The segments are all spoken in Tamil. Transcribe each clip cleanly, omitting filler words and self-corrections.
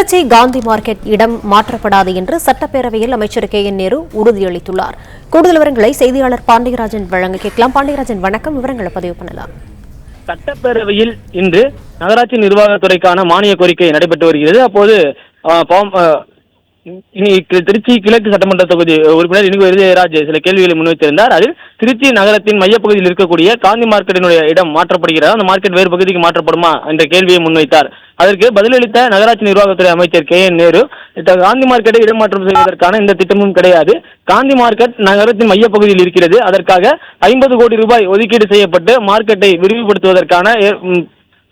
திருச்சி காந்தி மார்க்கெட் இடம் மாற்றப்படாது என்று சட்டப்பேரவையில் அமைச்சர் KN நேரு உறுதியளித்துள்ளார். கூடுதல் விவரங்களை செய்தியாளர் பாண்டியராஜன் வழங்க கேட்கலாம். பாண்டியராஜன் வணக்கம், விவரங்களை பதிவு பண்ணலாம். சட்டப்பேரவையில் இன்று நகராட்சி நிர்வாகத்துறைக்கான மானிய கோரிக்கை நடைபெற்று வருகிறது. அப்போது திருச்சி கிழக்கு சட்டமன்ற தொகுதி உறுப்பினர் இனிகோ இருதயராஜ் சில கேள்விகளை முன்வைத்திருந்தார். அதில் திருச்சி நகரத்தின் மையப்பகுதியில் இருக்கக்கூடிய காந்தி மார்க்கெட்டினுடைய இடம் மாற்றப்படுகிறதா, அந்த மார்க்கெட் வேறு பகுதிக்கு மாற்றப்படுமா என்ற கேள்வியை முன்வைத்தார். அதற்கு பதிலளித்த நகராட்சி நிர்வாகத்துறை அமைச்சர் KN நேரு, காந்தி மார்க்கெட்டை இடமாற்றம் செய்வதற்கான இந்த திட்டமும் கிடையாது. காந்தி மார்க்கெட் நகரத்தின் மையப்பகுதியில் இருக்கிறது. அதற்காக 50 கோடி ரூபாய் ஒதுக்கீடு செய்யப்பட்டு மார்க்கெட்டை விரிவுபடுத்துவதற்கான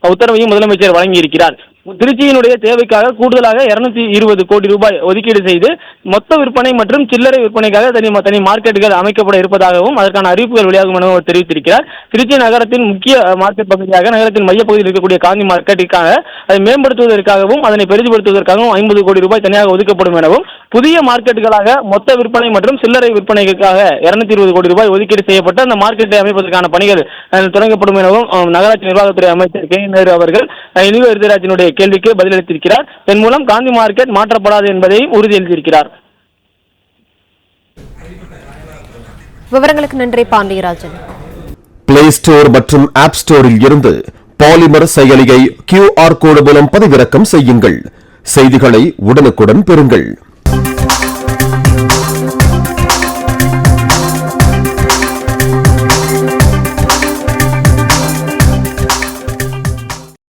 உத்தரவையும் முதலமைச்சர் வழங்கியிருக்கிறார். திருச்சியினுடைய தேவைக்காக கூடுதலாக 220 கோடி ரூபாய் ஒதுக்கீடு செய்து மொத்த விற்பனை மற்றும் சில்லறை விற்பனைக்காக தனி மார்க்கெட்டுகள் அமைக்கப்பட இருப்பதாகவும் அதற்கான அறிவிப்புகள் வெளியாகும் என தெரிவித்திருக்கிறார். திருச்சி நகரத்தின் முக்கிய மார்க்கெட் பகுதியாக நகரத்தின் மையப்பகுதியில் இருக்கக்கூடிய காந்தி மார்க்கெட்டிற்காக அதை மேம்படுத்துவதற்காகவும் அதனை பெரிதுபடுத்துவதற்காகவும் 50 கோடி ரூபாய் தனியாக ஒதுக்கப்படும் எனவும் புதிய மார்க்கெட்டுகளாக மொத்த விற்பனை மற்றும் சில்லறை விற்பனைக்காக 220 கோடி ரூபாய் ஒதுக்கீடு செய்யப்பட்டு அந்த மார்க்கெட்டை அமைப்பதற்கான பணிகள் தொடங்கப்படும் எனவும் நகராட்சி நிர்வாகத்துறை அமைச்சர் KN நேரு அவர்கள் இனிகோ இருதயராஜினுடைய கேள்விக்கு பதிலளித்திருக்கிறார். இதன் மூலம் காந்தி மார்க்கெட் மாற்றப்படாது என்பதையும் உறுதியளித்திருக்கிறார். விவரங்களுக்கு நன்றி பாண்டியராஜன். பிளே ஸ்டோர் மற்றும் ஆப் ஸ்டோரில் இருந்து பாலிமர் செயலியை QR கோடு மூலம் பதிவிறக்கம் செய்யுங்கள். செய்திகளை உடனுக்குடன் பெறுங்கள்.